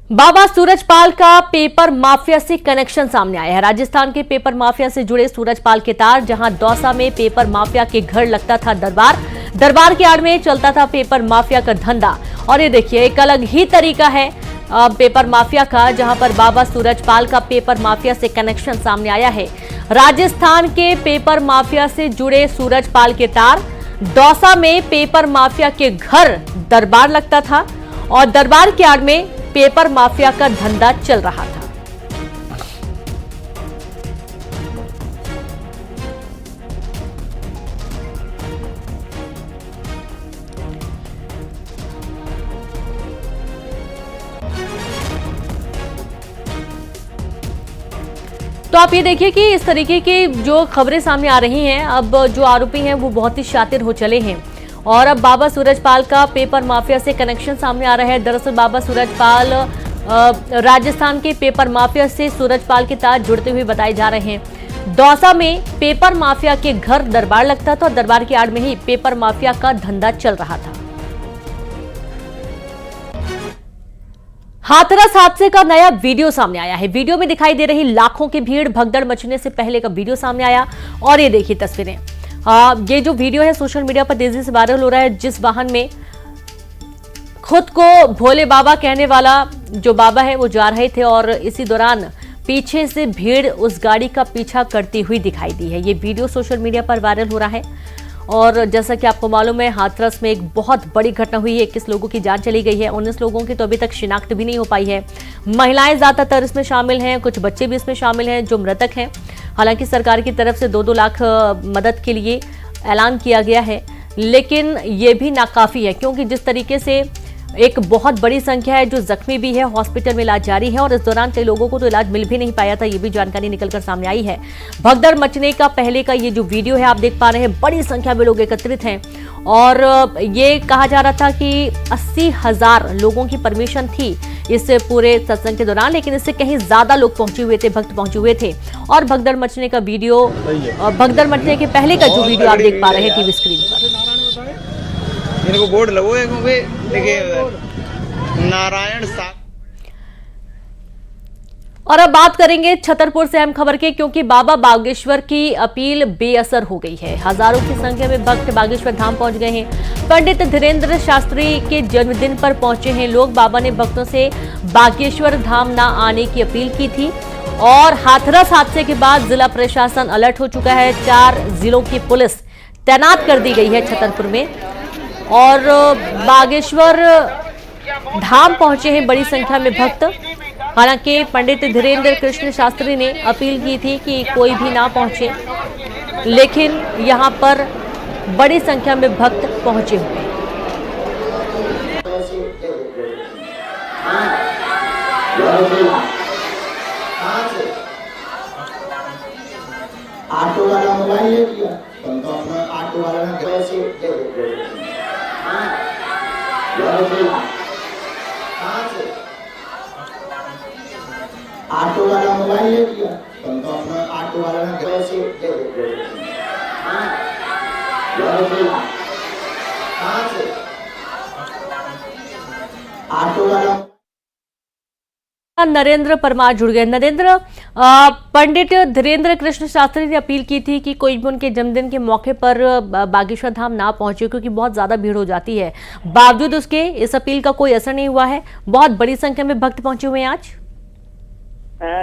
बाबा सूरजपाल का paper mafia से connection सामने आया है। राजस्थान के पेपर माफिया से जुड़े सूरजपाल के तार, जहां दौसा में पेपर माफिया के घर लगता था दरबार की आड़ में चलता था पेपर माफिया का धंधा। और ये देखिए, एक अलग ही तरीका है पेपर माफिया का, जहां पर बाबा सूरजपाल का पेपर माफिया से कनेक्शन सामने आया है। राजस्थान के पेपर माफिया से जुड़े सूरजपाल के तार, दौसा में पेपर माफिया के घर दरबार लगता था और दरबार की आड़ में पेपर माफिया का धंधा चल रहा था। तो आप ये देखिए कि इस तरीके की जो खबरें सामने आ रही हैं, अब जो आरोपी हैं वो बहुत ही शातिर हो चले हैं और अब बाबा सूरजपाल का पेपर माफिया से कनेक्शन सामने आ रहा है। दरअसल बाबा सूरजपाल राजस्थान के पेपर माफिया से सूरजपाल के तार जुड़ते हुए बताए जा रहे हैं। दौसा में पेपर माफिया के घर दरबार लगता था और दरबार की आड़ में ही पेपर माफिया का धंधा चल रहा था। हाथरस हादसे का नया वीडियो सामने आया है। वीडियो में दिखाई दे रही लाखों की भीड़, भगदड़ मचने से पहले का वीडियो सामने आया और ये देखिए तस्वीरें। ये जो वीडियो है सोशल मीडिया पर तेजी से वायरल हो रहा है, जिस वाहन में खुद को भोले बाबा कहने वाला जो बाबा है वो जा रहे थे और इसी दौरान पीछे से भीड़ उस गाड़ी का पीछा करती हुई दिखाई दी है। ये वीडियो सोशल मीडिया पर वायरल हो रहा है और जैसा कि आपको मालूम है, हाथरस में एक बहुत बड़ी घटना हुई है। 21 लोगों की जान चली गई है। 19 लोगों की तो अभी तक शिनाख्त भी नहीं हो पाई है। महिलाएं ज्यादातर इसमें शामिल हैं, कुछ बच्चे भी इसमें शामिल हैं जो मृतक हैं। हालांकि सरकार की तरफ से 2-2 लाख मदद के लिए ऐलान किया गया है, लेकिन ये भी नाकाफी है क्योंकि जिस तरीके से एक बहुत बड़ी संख्या है जो जख्मी भी है, हॉस्पिटल में इलाज जारी है और इस दौरान कई लोगों को तो इलाज मिल भी नहीं पाया था। ये भी जानकारी निकलकर सामने आई है। भगदड़ मचने का पहले का ये जो वीडियो है आप देख पा रहे हैं, बड़ी संख्या में लोग एकत्रित हैं और ये कहा जा रहा था कि 80,000 लोगों की परमिशन थी इस पूरे सत्संग के दौरान, लेकिन इससे कहीं ज्यादा लोग पहुंचे हुए थे, भक्त पहुंचे हुए थे। और भगदड़ मचने का वीडियो, भगदड़ मचने के पहले का जो वीडियो आप देख पा रहे हैं टीवी स्क्रीन पर। इनको बोर्ड लगो देखिए नारायण साहब। और अब बात करेंगे छतरपुर से अहम खबर के, क्योंकि बाबा बागेश्वर की अपील बेअसर हो गई है। हजारों की संख्या में भक्त बागेश्वर धाम पहुंच गए हैं। पंडित धीरेन्द्र शास्त्री के जन्मदिन पर पहुंचे हैं लोग। बाबा ने भक्तों से बागेश्वर धाम न आने की अपील की थी और हाथरस हादसे के बाद जिला प्रशासन अलर्ट हो चुका है। 4 जिलों की पुलिस तैनात कर दी गई है छतरपुर में और बागेश्वर धाम पहुंचे हैं बड़ी संख्या में भक्त। हालांकि पंडित धीरेन्द्र कृष्ण शास्त्री ने अपील की थी कि कोई भी ना पहुंचे, लेकिन यहां पर बड़ी संख्या में भक्त पहुंचे हुए हैं। ऑटो वाला मोबाइल ले लिया, तो अपना ऑटो वाला ने कैसे ऑटो वाला मोबाइल ले लिया, तो अपना ऑटो वाला ने कैसे ऑटो वाला। नरेंद्र परमार जुड़ गए। नरेंद्र, पंडित धीरेन्द्र कृष्ण शास्त्री ने अपील की थी कि कोई भी उनके जन्मदिन के मौके पर बागेश्वर धाम ना पहुंचे क्योंकि बहुत ज्यादा भीड़ हो जाती है। बावजूद उसके इस अपील का कोई असर नहीं हुआ है। बहुत बड़ी संख्या में भक्त पहुंचे हुए हैं आज।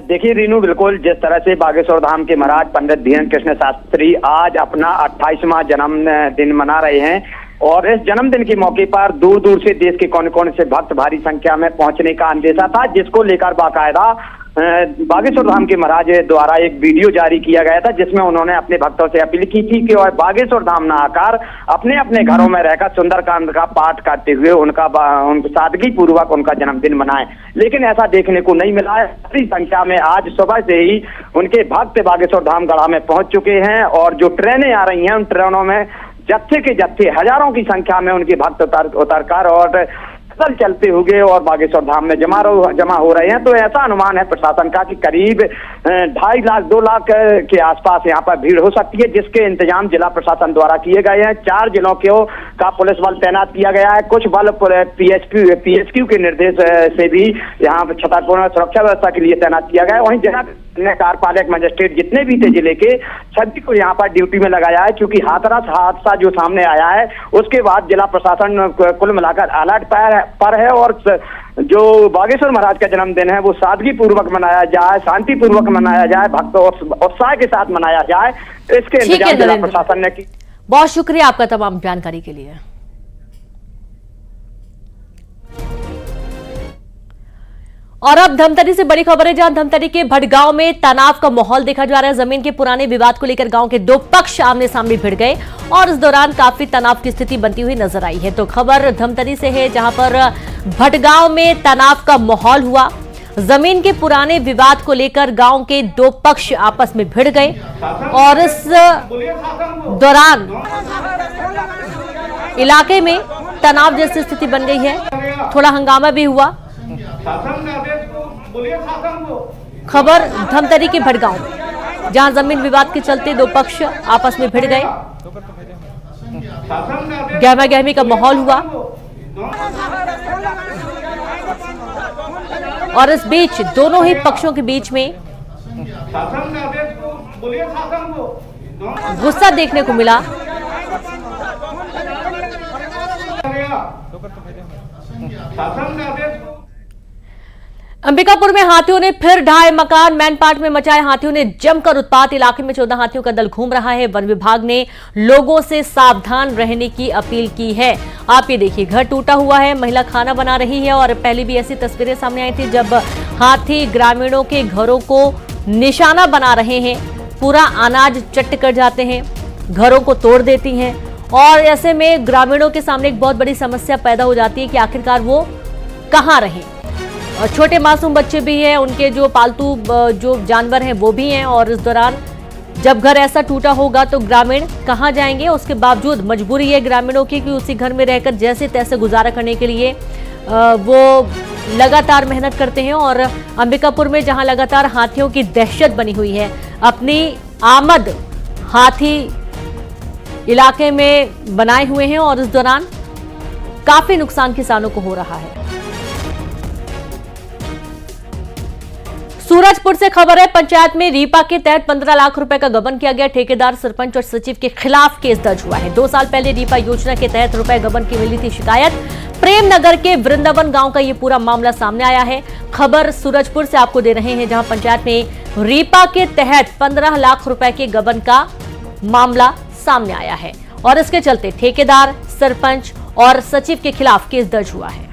देखिए रीनू, बिल्कुल जिस तरह से बागेश्वर धाम के महाराज पंडित धीरेन्द्र कृष्ण शास्त्री आज अपना 28वां जन्मदिन मना रहे हैं और इस जन्मदिन के मौके पर दूर दूर से देश के कोने कोने से भक्त भारी संख्या में पहुंचने का अंदेशा था, जिसको लेकर बाकायदा बागेश्वर धाम के महाराज द्वारा एक वीडियो जारी किया गया था, जिसमें उन्होंने अपने भक्तों से अपील की थी कि वह बागेश्वर धाम न आकर अपने अपने घरों में रहकर सुंदरकांड का पाठ करते हुए उनका सादगी पूर्वक उनका जन्मदिन मनाएं। लेकिन ऐसा देखने को नहीं मिला है। बड़ी संख्या में आज सुबह से ही उनके भक्त बागेश्वर धाम गढ़ा में पहुंच चुके हैं और जो ट्रेनें आ रही हैं उन ट्रेनों में जत्थे के जत्थे हजारों की संख्या में उनके भक्त उतरकर और पैदल चलते हुए और बागेश्वर धाम में जमा हो रहे हैं। तो ऐसा अनुमान है प्रशासन का कि करीब 2.5 लाख 2 लाख के आसपास यहाँ पर भीड़ हो सकती है, जिसके इंतजाम जिला प्रशासन द्वारा किए गए हैं। 4 जिलों का पुलिस बल तैनात किया गया है। कुछ बल पीएसक्यू के निर्देश से भी यहाँ पर छतरपुर सुरक्षा व्यवस्था के लिए तैनात किया गया है। वहीं जिला कार्यपालक मजिस्ट्रेट जितने भी थे जिले के, सभी को यहाँ पर ड्यूटी में लगाया है, क्योंकि हाथरस हादसा जो सामने आया है उसके बाद जिला प्रशासन कुल मिलाकर अलर्ट पर है। और जो बागेश्वर महाराज का जन्मदिन है वो सादगी पूर्वक मनाया जाए, शांति पूर्वक मनाया जाए, भक्त उत्साह के साथ मनाया जाए, इसके इंतजाम जिला प्रशासन ने की। बहुत शुक्रिया आपका तमाम जानकारी के लिए। और अब धमतरी से बड़ी खबर है, जहां धमतरी के भटगांव में तनाव का माहौल देखा जा रहा है। जमीन के पुराने विवाद को लेकर गांव के 2 पक्ष आमने सामने भिड़ गए और इस दौरान काफी तनाव की स्थिति बनती हुई नजर आई है। तो खबर धमतरी से है, जहां पर भटगांव में तनाव का माहौल हुआ। जमीन के पुराने विवाद को लेकर गांव के 2 पक्ष आपस में भिड़ गए और इस दौरान इलाके में तनाव जैसी स्थिति बन गई है। थोड़ा हंगामा भी हुआ। खबर धमतरी के भटगांव में, जहां जमीन विवाद के चलते 2 पक्ष आपस में भिड़ गए, गहमा गहमी का माहौल हुआ और इस बीच दोनों ही पक्षों के बीच में गुस्सा देखने को मिला। अंबिकापुर में हाथियों ने फिर ढाए मकान। मैनपाट में मचाए हाथियों ने जमकर उत्पात। इलाके में 14 हाथियों का दल घूम रहा है। वन विभाग ने लोगों से सावधान रहने की अपील की है। आप ये देखिए, घर टूटा हुआ है, महिला खाना बना रही है और पहले भी ऐसी तस्वीरें सामने आई थी जब हाथी ग्रामीणों के घरों को निशाना बना रहे हैं। पूरा अनाज चट कर जाते हैं, घरों को तोड़ देती हैं और ऐसे में ग्रामीणों के सामने एक बहुत बड़ी समस्या पैदा हो जाती है कि आखिरकार वो कहाँ रहें। और छोटे मासूम बच्चे भी हैं, उनके जो पालतू जो जानवर हैं वो भी हैं और इस दौरान जब घर ऐसा टूटा होगा तो ग्रामीण कहां जाएंगे। उसके बावजूद मजबूरी है ग्रामीणों की कि उसी घर में रहकर जैसे तैसे गुजारा करने के लिए वो लगातार मेहनत करते हैं। और अंबिकापुर में जहां लगातार हाथियों की दहशत बनी हुई है, अपनी आमद हाथी इलाके में बनाए हुए हैं और इस दौरान काफी नुकसान किसानों को हो रहा है। सूरजपुर से खबर है, पंचायत में रीपा के तहत 15 लाख रुपए का गबन किया गया। ठेकेदार, सरपंच और सचिव के खिलाफ केस दर्ज हुआ है। 2 साल पहले रीपा योजना के तहत रुपए गबन की मिली थी शिकायत। प्रेमनगर के वृंदावन गांव का यह पूरा मामला सामने आया है। खबर सूरजपुर से आपको दे रहे हैं, जहां पंचायत में रीपा के तहत 15 लाख रुपए के गबन का मामला सामने आया है और इसके चलते ठेकेदार, सरपंच और सचिव के खिलाफ केस दर्ज हुआ है।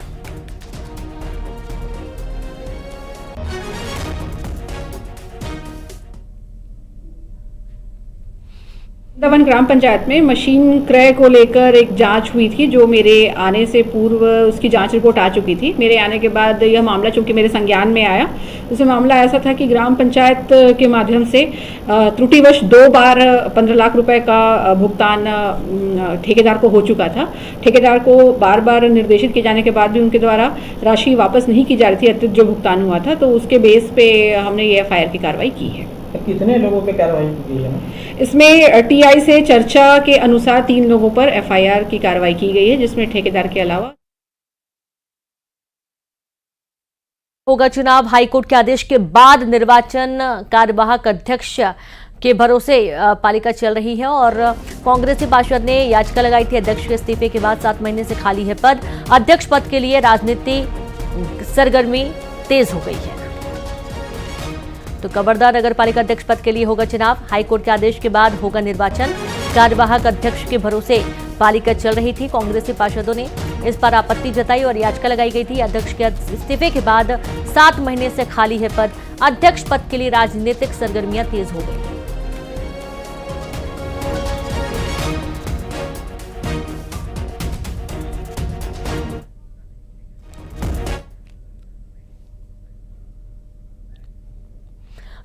वृंदावन ग्राम पंचायत में मशीन क्रय को लेकर एक जांच हुई थी, जो मेरे आने से पूर्व उसकी जांच रिपोर्ट आ चुकी थी। मेरे आने के बाद यह मामला चूंकि मेरे संज्ञान में आया, उसमें मामला ऐसा था कि ग्राम पंचायत के माध्यम से त्रुटिवश 2 बार 15 लाख रुपए का भुगतान ठेकेदार को हो चुका था। ठेकेदार को बार बार निर्देशित किए जाने के बाद भी उनके द्वारा राशि वापस नहीं की जा रही थी, अतिरिक्त जो भुगतान हुआ था। तो उसके बेस पे हमने ये FIR की कार्रवाई की है। कितने लोगों पे कार्रवाई की गई है? इसमें TI से चर्चा के अनुसार 3 लोगों पर FIR की कार्रवाई की गई है, जिसमें ठेकेदार के अलावा होगा चुनाव। हाईकोर्ट के आदेश के बाद निर्वाचन कार्यवाहक अध्यक्ष के भरोसे पालिका चल रही है और कांग्रेसी पार्षद ने याचिका लगाई थी अध्यक्ष के इस्तीफे के बाद 7 महीने से खाली है पद। अध्यक्ष पद के लिए राजनीति सरगर्मी तेज हो गई है। तो कवर्धा नगर पालिका अध्यक्ष पद के लिए होगा चुनाव। हाईकोर्ट के आदेश के बाद होगा निर्वाचन। कार्यवाहक अध्यक्ष के भरोसे पालिका चल रही थी। कांग्रेसी पार्षदों ने इस पर आपत्ति जताई और याचिका लगाई गई थी। अध्यक्ष के इस्तीफे के बाद 7 महीने से खाली है पद। अध्यक्ष पद के लिए राजनीतिक सरगर्मियां तेज हो गई।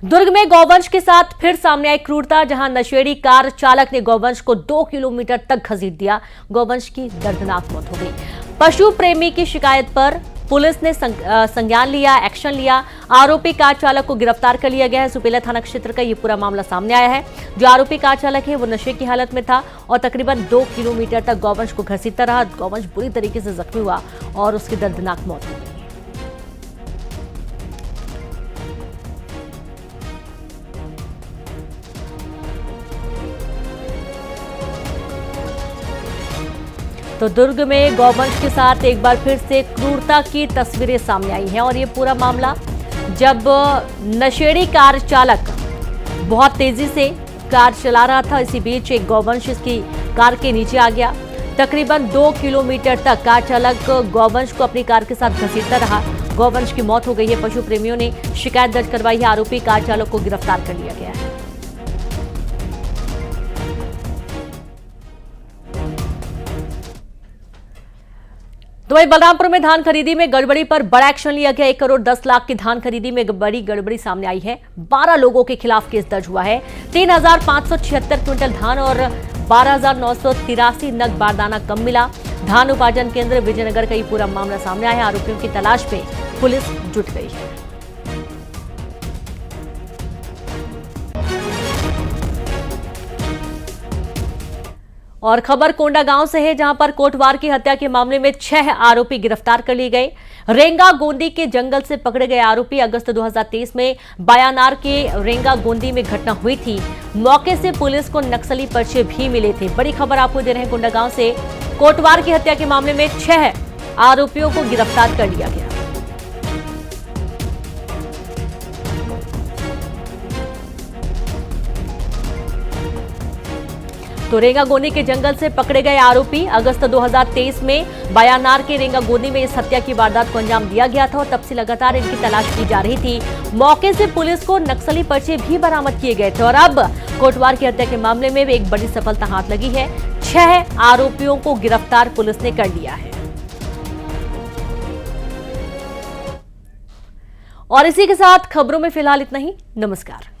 दुर्ग में गौवंश के साथ फिर सामने आई क्रूरता, जहां नशेड़ी कार चालक ने गौवंश को 2 किलोमीटर तक घसीट दिया। गौवंश की दर्दनाक मौत हो गई। पशु प्रेमी की शिकायत पर पुलिस ने संज्ञान लिया, एक्शन लिया। आरोपी कार चालक को गिरफ्तार कर लिया गया है। सुपेला थाना क्षेत्र का ये पूरा मामला सामने आया है। जो आरोपी कार चालक है वो नशे की हालत में था और तकरीबन 2 किलोमीटर तक गौवंश को घसीटता रहा। गौवंश बुरी तरीके से जख्मी हुआ और उसकी दर्दनाक मौत हो गई। तो दुर्ग में गौवंश के साथ एक बार फिर से क्रूरता की तस्वीरें सामने आई हैं और ये पूरा मामला जब नशेड़ी कार चालक बहुत तेजी से कार चला रहा था, इसी बीच एक गौवंश इसकी कार के नीचे आ गया। तकरीबन 2 किलोमीटर तक कार चालक गौवंश को अपनी कार के साथ घसीटता रहा। गौवंश की मौत हो गई है। पशु प्रेमियों ने शिकायत दर्ज करवाई है। आरोपी कार चालक को गिरफ्तार कर लिया गया है। तो वही बलरामपुर में धान खरीदी में गड़बड़ी पर बड़ा एक्शन लिया गया। 1 करोड़ 10 लाख की धान खरीदी में बड़ी गड़बड़ी सामने आई है। 12 लोगों के खिलाफ केस दर्ज हुआ है। 3,576 क्विंटल धान और 12,983 नग बारदाना कम मिला। धान उपार्जन केंद्र विजयनगर का ये पूरा मामला सामने आया है। आरोपियों की तलाश में पुलिस जुट गई है। और खबर कोंडागांव से है, जहां पर कोटवार की हत्या के मामले में 6 आरोपी गिरफ्तार कर लिए गए। रेंगा गोंदी के जंगल से पकड़े गए आरोपी अगस्त 2023 में बायानार के रेंगा गोंदी में घटना हुई थी। मौके से पुलिस को नक्सली पर्चे भी मिले थे। बड़ी खबर आपको दे रहे हैं कोंडागांव से। कोटवार की हत्या के मामले में 6 आरोपियों को गिरफ्तार कर लिया गया। तो रेंगा गोंदी के जंगल से पकड़े गए आरोपी अगस्त 2023 में बायानार के रेंगा गोंदी में इस हत्या की वारदात को अंजाम दिया गया था और तब से लगातार इनकी तलाश की जा रही थी। मौके से पुलिस को नक्सली पर्चे भी बरामद किए गए थे और अब कोटवार की हत्या के मामले में एक बड़ी सफलता हाथ लगी है। 6 आरोपियों को गिरफ्तार पुलिस ने कर लिया है। और इसी के साथ खबरों में फिलहाल इतना ही। नमस्कार।